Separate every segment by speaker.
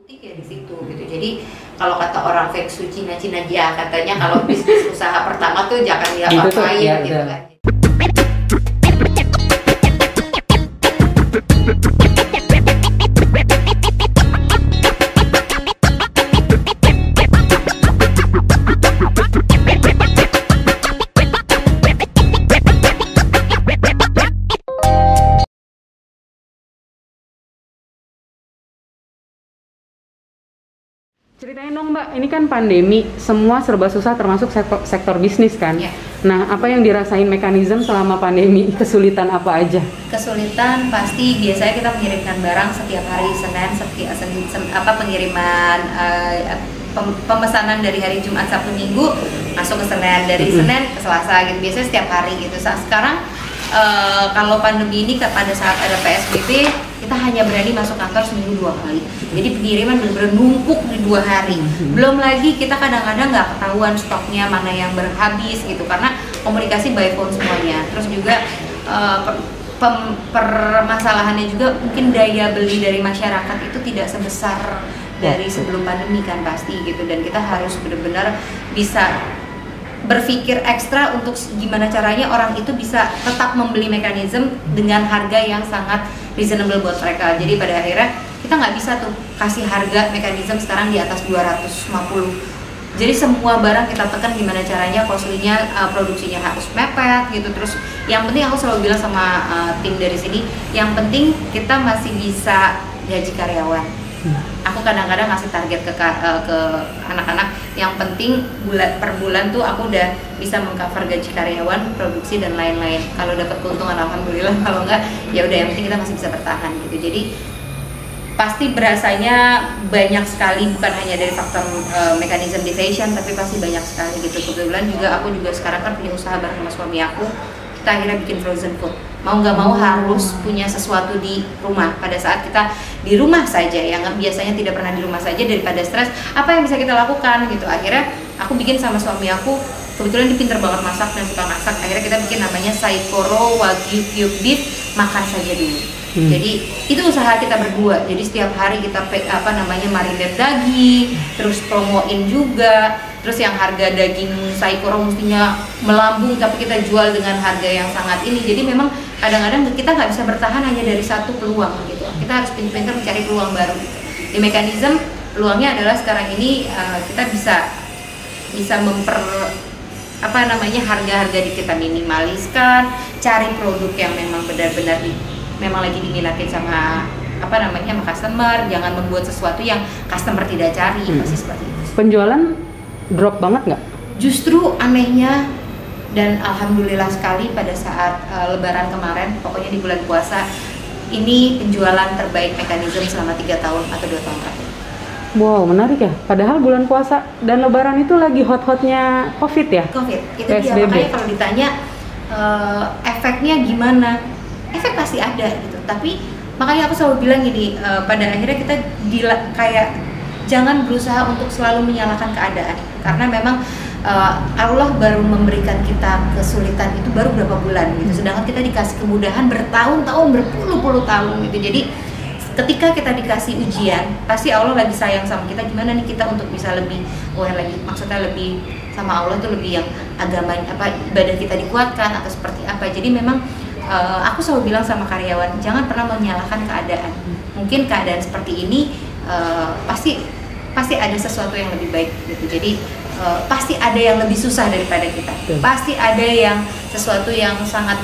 Speaker 1: putih ya di situ gitu. Jadi kalau kata orang feng shui Cina-Cina ya katanya kalau bisnis usaha pertama tuh jangan diapa-apain
Speaker 2: ya,
Speaker 1: gitu kan.
Speaker 2: Ceritain dong Mbak, ini kan pandemi, semua serba susah termasuk sektor bisnis kan?
Speaker 1: Ya.
Speaker 2: Nah, apa yang dirasain mekanisme selama pandemi? Kesulitan apa aja?
Speaker 1: Kesulitan pasti biasanya kita mengirimkan barang setiap hari Senin, pengiriman pemesanan dari hari Jumat, Sabtu, Minggu masuk ke Senin, dari Senin ke Selasa gitu. Biasanya setiap hari gitu. Sekarang kalau pandemi ini pada saat ada PSBB kita hanya berani masuk kantor seminggu 2 kali. Jadi pengiriman benar-benar numpuk di 2 hari. Belum lagi kita kadang-kadang nggak ketahuan stoknya mana yang berhabis gitu karena komunikasi by phone semuanya. Terus juga permasalahannya juga mungkin daya beli dari masyarakat itu tidak sebesar dari sebelum pandemi kan pasti gitu, dan kita harus benar-benar bisa berpikir ekstra untuk gimana caranya orang itu bisa tetap membeli mekanisme dengan harga yang sangat reasonable buat mereka. Jadi pada akhirnya kita nggak bisa tuh kasih harga mekanisme sekarang di atas 250. Jadi semua barang kita tekan gimana caranya costly-nya, produksinya harus mepet gitu. Terus yang penting aku selalu bilang sama tim dari sini, yang penting kita masih bisa gaji karyawan. Aku kadang-kadang ngasih target ke anak-anak, yang penting per bulan tuh aku udah bisa mengcover gaji karyawan, produksi dan lain-lain. Kalau dapat keuntungan alhamdulillah, kalau enggak ya udah, yang penting kita masih bisa bertahan gitu. Jadi pasti berasanya banyak sekali, bukan hanya dari faktor mekanisme di fashion, tapi pasti banyak sekali gitu. Kebetulan juga aku juga sekarang kan punya usaha bareng sama suami aku. Kita akhirnya bikin frozen food. Mau nggak mau harus punya sesuatu di rumah pada saat kita di rumah saja, yang biasanya tidak pernah di rumah saja, daripada stres, apa yang bisa kita lakukan gitu. Akhirnya aku bikin sama suami aku, kebetulan dia pinter banget masak dan suka masak. Akhirnya kita bikin namanya Saikoro Wagyu Cube Beef, makan saja dulu. Jadi itu usaha kita berdua. Jadi setiap hari kita marinate daging, terus promoin juga. Terus yang harga daging Saikoro mestinya melambung, tapi kita jual dengan harga yang sangat ini. Jadi memang kadang-kadang kita nggak bisa bertahan hanya dari satu peluang gitu. Kita harus pintar-pintar mencari peluang baru. Di mekanisme peluangnya adalah sekarang ini kita bisa harga-harga kita minimaliskan, cari produk yang memang benar-benar memang lagi diminatin sama sama customer. Jangan membuat sesuatu yang customer tidak cari, pasti seperti itu.
Speaker 2: Penjualan drop banget nggak?
Speaker 1: Justru anehnya, dan alhamdulillah sekali pada saat lebaran kemarin, pokoknya di bulan puasa ini penjualan terbaik mekanisme selama 3 tahun atau 2 tahun terakhir.
Speaker 2: Wow, menarik ya. Padahal bulan puasa dan lebaran itu lagi hot-hotnya COVID ya?
Speaker 1: COVID, itu
Speaker 2: PSBB.
Speaker 1: dia, makanya kalau ditanya efeknya gimana, efek pasti ada gitu. Tapi makanya aku selalu bilang gini, pada akhirnya kita kayak jangan berusaha untuk selalu menyalahkan keadaan, karena memang Allah baru memberikan kita kesulitan itu baru berapa bulan gitu, sedangkan kita dikasih kemudahan bertahun-tahun, berpuluh-puluh tahun gitu. Jadi ketika kita dikasih ujian, pasti Allah lagi sayang sama kita, gimana nih kita untuk bisa lebih lagi, maksudnya lebih sama Allah tuh lebih yang agamanya ibadah kita dikuatkan atau seperti apa. Jadi memang aku selalu bilang sama karyawan, jangan pernah menyalahkan keadaan. Mungkin keadaan seperti ini pasti ada sesuatu yang lebih baik gitu. Jadi pasti ada yang lebih susah daripada kita. Pasti ada yang sesuatu yang sangat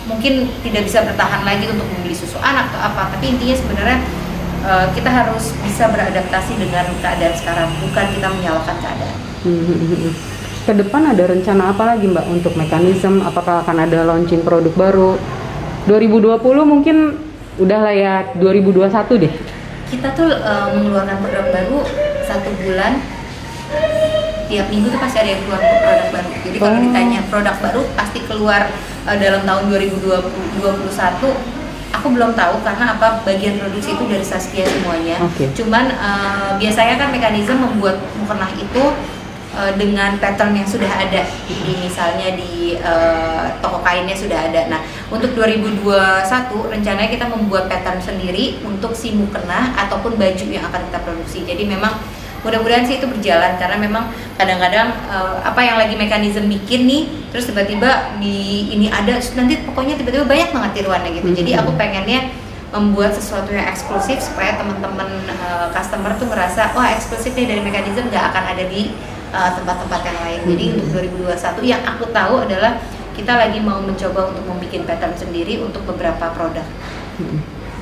Speaker 1: mungkin tidak bisa bertahan lagi untuk membeli susu anak atau apa. Tapi intinya sebenarnya kita harus bisa beradaptasi dengan keadaan sekarang, bukan kita menyalahkan keadaan.
Speaker 2: Ke depan ada rencana apa lagi Mbak untuk mekanisme? Apakah akan ada launching produk baru? 2020 mungkin udah lah ya, 2021 deh.
Speaker 1: Kita tuh mengeluarkan produk baru 1 bulan, tiap minggu tuh pasti ada yang keluar produk baru. Jadi kalau ditanya produk baru pasti keluar dalam tahun 2021. Aku belum tahu karena bagian produksi itu dari Saskia semuanya. Cuman biasanya kan mekanisme membuat mukena itu dengan pattern yang sudah ada di misalnya di toko kainnya sudah ada. Nah, untuk 2021 rencananya kita membuat pattern sendiri untuk si mukena ataupun baju yang akan kita produksi. Jadi memang mudah-mudahan sih itu berjalan, karena memang kadang-kadang apa yang lagi mekanisme bikin nih, terus tiba-tiba di ini ada, nanti pokoknya tiba-tiba banyak banget tiruannya gitu. Jadi aku pengennya membuat sesuatu yang eksklusif supaya teman-teman customer tuh ngerasa wah eksklusif nih dari mekanisme, nggak akan ada di tempat-tempat yang lain. Jadi untuk 2021 yang aku tahu adalah kita lagi mau mencoba untuk membuat pattern sendiri untuk beberapa produk.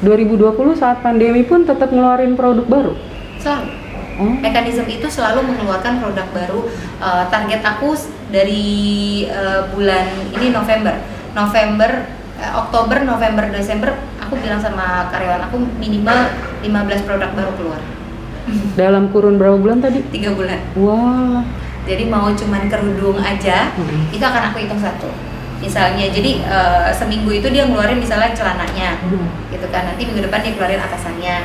Speaker 2: 2020 saat pandemi pun tetap ngeluarin produk baru?
Speaker 1: Selalu. Mekanisme itu selalu mengeluarkan produk baru. Target aku dari bulan ini Oktober, November, Desember, aku bilang sama karyawan aku minimal 15 produk baru keluar.
Speaker 2: Dalam kurun berapa bulan tadi?
Speaker 1: 3 bulan.
Speaker 2: Wah.
Speaker 1: Jadi mau cuman kerudung aja, itu akan aku hitung satu. Misalnya, jadi seminggu itu dia ngeluarin misalnya celananya, gitu kan. Nanti minggu depan dia keluarin atasannya,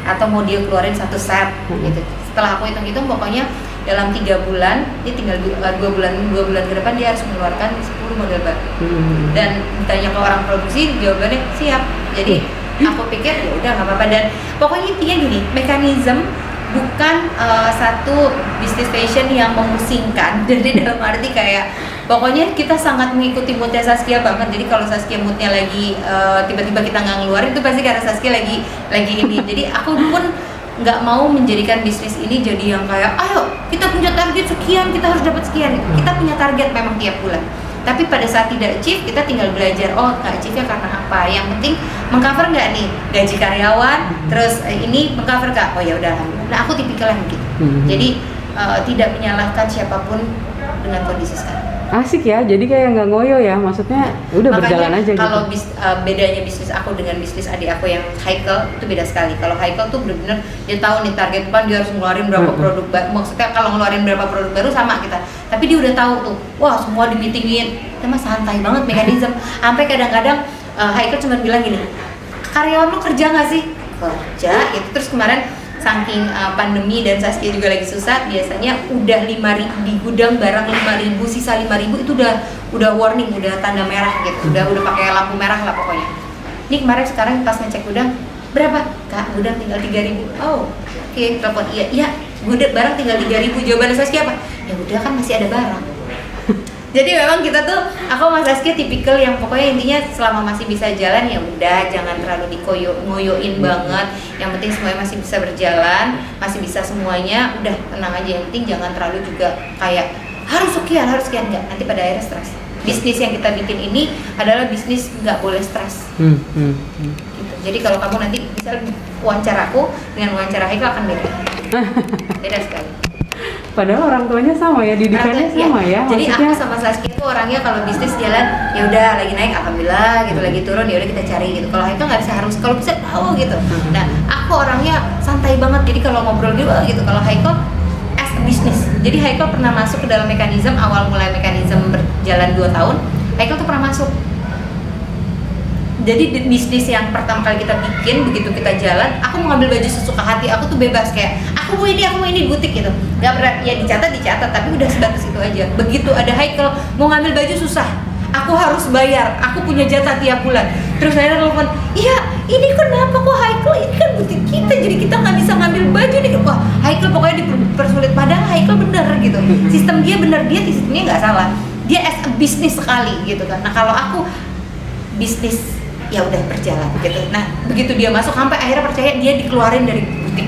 Speaker 1: atau mau dia keluarin satu set, gitu. Setelah aku hitung-hitung, pokoknya dalam 3 bulan, dia tinggal 2 bulan ke depan dia harus mengeluarkan 10 model baru. Dan ditanya ke orang produksi, jawabannya siap. Jadi aku pikir ya udah nggak apa-apa. Dan pokoknya intinya gini, mekanisme bukan satu bisnis fashion yang memusingkan. Jadi dalam arti kayak pokoknya kita sangat mengikuti moodnya Saskia banget. Jadi kalau Saskia moodnya lagi tiba-tiba kita nggak ngeluarin, itu pasti karena Saskia lagi ini. Jadi aku pun nggak mau menjadikan bisnis ini jadi yang kayak ayo kita punya target sekian, kita harus dapat sekian. Kita punya target memang tiap bulan, tapi pada saat tidak achieve kita tinggal belajar, oh nggak achieve-nya karena apa, yang penting mengcover nggak nih gaji karyawan, terus ini mengcover nggak, oh ya udah. Nah aku tipikal yang begitu. Jadi tidak menyalahkan siapapun dengan kondisi sekarang.
Speaker 2: Asik ya, jadi kayak nggak ngoyo ya, maksudnya udah
Speaker 1: Makanya,
Speaker 2: berjalan aja gitu.
Speaker 1: Kalau bedanya bisnis aku dengan bisnis adik aku yang Haikal itu beda sekali. Kalau Haikal tuh bener-bener dia tahu nih target depan dia harus ngeluarin berapa produk baru. Maksudnya kalau ngeluarin berapa produk baru sama kita, tapi dia udah tahu tuh, wah semua di-meetingin. Kita mah santai banget mekanisme. Sampai kadang-kadang Haikal cuma bilang gini, karyawan lu kerja nggak sih? Kerja. Itu terus kemarin saking pandemi dan Saskia juga lagi susah, biasanya udah 5.000 di gudang barang 5.000, sisa 5.000 itu udah warning, udah tanda merah gitu, udah pakai lampu merah lah pokoknya. Ini kemarin sekarang pas ngecek gudang, berapa? Kak, gudang tinggal 3.000. Oh, oke, telepon iya, gudang barang tinggal 3.000. Jawaban Saskia apa? Ya udah kan masih ada barang. Jadi memang kita tuh, aku sama Saskia tipikal yang pokoknya intinya selama masih bisa jalan ya udah, jangan terlalu ngoyoin banget. Yang penting semuanya masih bisa berjalan, masih bisa semuanya, udah tenang aja. Yang penting jangan terlalu juga kayak harus sekian enggak. Nanti pada akhirnya stres. Bisnis yang kita bikin ini adalah bisnis nggak boleh stres. Gitu. Jadi kalau kamu nanti misal wawancara aku dengan wawancara Haikal akan beda. Beda sekali.
Speaker 2: Padahal orang tuanya sama ya, didikannya sama ya.
Speaker 1: Jadi
Speaker 2: maksudnya...
Speaker 1: aku sama Saskia tuh orangnya kalau bisnis jalan ya udah lagi naik alhamdulillah gitu, lagi turun ya udah kita cari gitu. Kalau itu nggak bisa harus, kalau bisa tahu gitu. Nah aku orangnya santai banget, jadi kalau ngobrol gitu. Kalau Haikal as a business, jadi Haikal pernah masuk ke dalam mekanisme, awal mulai mekanisme berjalan 2 tahun, Haikal tuh pernah masuk. Jadi bisnis yang pertama kali kita bikin, begitu kita jalan, aku mau ngambil baju sesuka hati, aku tuh bebas kayak aku mau ini di butik gitu. Gak pernah ya dicatat, tapi udah sebatas itu aja. Begitu ada Haikal mau ngambil baju susah, aku harus bayar, aku punya jatah tiap bulan. Terus saya telepon, iya ini kenapa kok Haikal, ini kan butik kita, jadi kita nggak bisa ngambil baju nih. Wah Haikal pokoknya dipersulit, padahal Haikal bener gitu. Sistem dia bener, dia sistemnya nggak salah. Dia as a bisnis sekali gitu kan. Nah kalau aku bisnis ya udah berjalan gitu. Nah begitu dia masuk sampai akhirnya percaya, dia dikeluarin dari butik,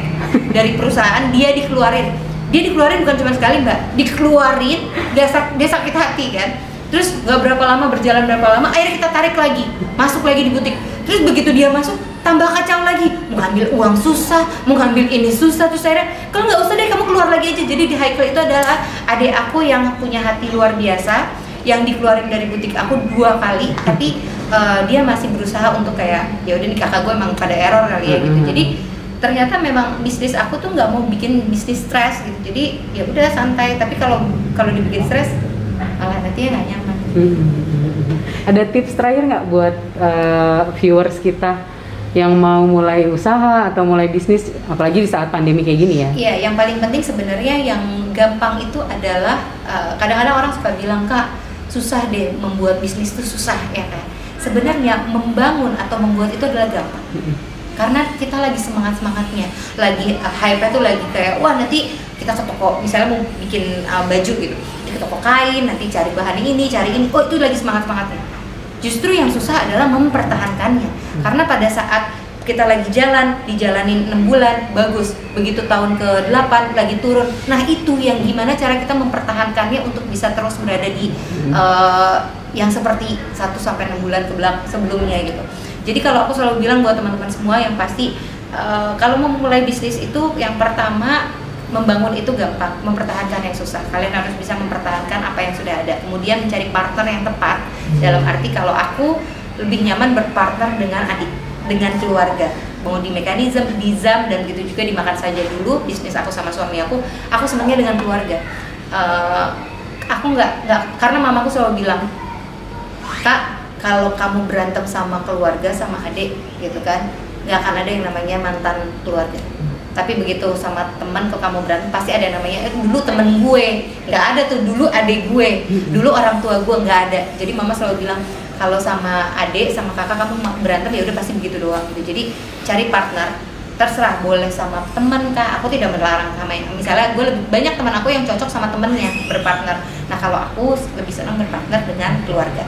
Speaker 1: dari perusahaan, dia dikeluarin bukan cuma sekali mbak, dikeluarin, dia sakit hati kan. Terus nggak berapa lama, akhirnya kita tarik lagi, masuk lagi di butik. Terus begitu dia masuk tambah kacau lagi, mau ngambil uang susah, mau ngambil ini susah. Terus akhirnya kalau nggak usah deh kamu keluar lagi aja. Jadi di Haikal itu adalah adik aku yang punya hati luar biasa, yang dikeluarin dari butik aku 2 kali, tapi dia masih berusaha untuk kayak ya udah nih kakak gue emang pada error kali ya gitu. Jadi ternyata memang bisnis aku tuh nggak mau bikin bisnis stres gitu. Jadi ya udah santai, tapi kalau dibikin stres malah nantinya nggak nyaman.
Speaker 2: Ada tips terakhir nggak buat viewers kita yang mau mulai usaha atau mulai bisnis, apalagi di saat pandemi kayak gini ya?
Speaker 1: Iya, yang paling penting sebenarnya yang gampang itu adalah kadang-kadang orang suka bilang, Kak, susah deh membuat bisnis itu susah ya kan. Sebenarnya membangun atau membuat itu adalah gampang. Karena kita lagi semangat-semangatnya, lagi hype-nya tuh lagi kayak, wah nanti kita ke toko, misalnya mau bikin baju gitu, ke toko kain, nanti cari bahan ini, oh itu lagi semangat-semangatnya. Justru yang susah adalah mempertahankannya. Karena pada saat kita lagi dijalanin 6 bulan, bagus. Begitu tahun ke-8 lagi turun. Nah itu yang gimana cara kita mempertahankannya untuk bisa terus berada di yang seperti 1-6 bulan ke belakang sebelumnya gitu. Jadi kalau aku selalu bilang buat teman-teman semua yang pasti kalau mau memulai bisnis itu yang pertama membangun itu gampang, mempertahankan yang susah. Kalian harus bisa mempertahankan apa yang sudah ada. Kemudian mencari partner yang tepat. Dalam arti kalau aku lebih nyaman berpartner dengan adik, dengan keluarga. Mau di Mekanism, di ZAM, dan gitu juga di Makan Saja dulu bisnis aku sama suami aku senangnya dengan keluarga. Aku nggak karena mamaku selalu bilang, Kak, kalau kamu berantem sama keluarga, sama adik gitu kan, nggak akan ada yang namanya mantan keluarga. Tapi begitu sama teman, kalau kamu berantem pasti ada yang namanya dulu temen gue, nggak ada tuh dulu adik gue, dulu orang tua gue, nggak ada. Jadi mama selalu bilang kalau sama adik sama kakak kamu berantem ya udah pasti begitu doang gitu. Jadi cari partner, terserah boleh sama teman kak, aku tidak melarang sama yang misalnya gue lebih banyak teman aku yang cocok sama temennya berpartner. Nah kalau aku lebih senang berpartner dengan keluarga.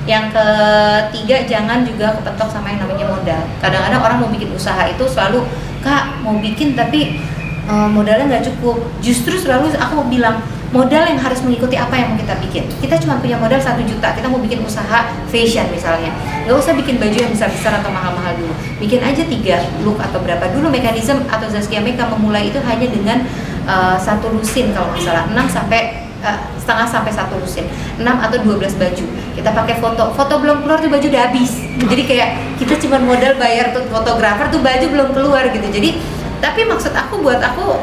Speaker 1: Yang ketiga, jangan juga kepentok sama yang namanya modal. Kadang-kadang orang mau bikin usaha itu selalu, Kak mau bikin tapi modalnya nggak cukup. Justru selalu aku mau bilang, modal yang harus mengikuti apa yang mau kita bikin. Kita cuma punya modal 1 juta, kita mau bikin usaha fashion misalnya, nggak usah bikin baju yang besar-besar atau mahal-mahal dulu. Bikin aja 3 look atau berapa dulu. Mekanism atau Zaskia Makeup memulai itu hanya dengan 1 lusin kalau nggak salah, setengah sampai 1 lusin, 6 atau 12 baju. Kita pakai foto belum keluar tuh baju udah habis. Jadi kayak kita cuma modal bayar tuh fotografer tuh baju belum keluar gitu. Jadi tapi maksud aku buat aku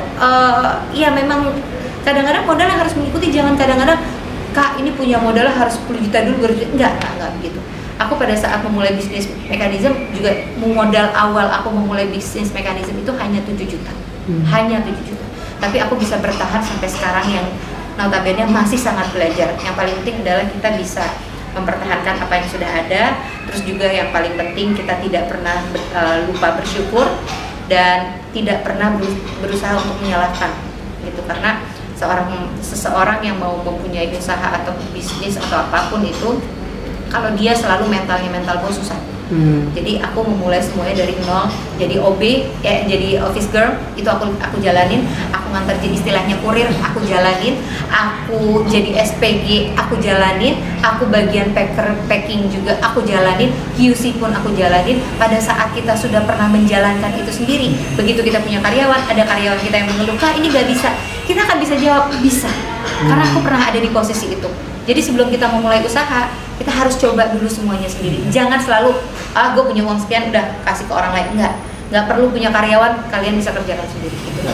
Speaker 1: ya memang kadang-kadang modal harus mengikuti, jangan kadang-kadang Kak ini punya modal harus 10 juta dulu baru enggak begitu. Aku pada saat memulai bisnis Mekanism juga modal awal aku memulai bisnis Mekanism itu hanya 7 juta. Hanya 7 juta. Tapi aku bisa bertahan sampai sekarang yang notabene masih sangat belajar. Yang paling penting adalah kita bisa mempertahankan apa yang sudah ada. Terus juga yang paling penting kita tidak pernah lupa bersyukur dan tidak pernah berusaha untuk menyalahkan gitu. Karena seseorang yang mau mempunyai usaha atau bisnis atau apapun itu, kalau dia selalu mental gue susah. Jadi aku memulai semuanya dari nol. Jadi OB, jadi office girl itu aku jalanin. Aku ngantar jadi istilahnya kurir, aku jalanin. Aku jadi SPG, aku jalanin. Aku bagian packing juga aku jalanin. QC pun aku jalanin. Pada saat kita sudah pernah menjalankan itu sendiri, begitu kita punya karyawan, ada karyawan kita yang mengeluh, Kak ini nggak bisa, kita akan bisa jawab bisa. Karena aku pernah ada di posisi itu. Jadi sebelum kita memulai usaha, kita harus coba dulu semuanya sendiri. Jangan selalu, gue punya uang sekian, udah kasih ke orang lain. Nggak perlu punya karyawan, kalian bisa kerjakan sendiri gitu.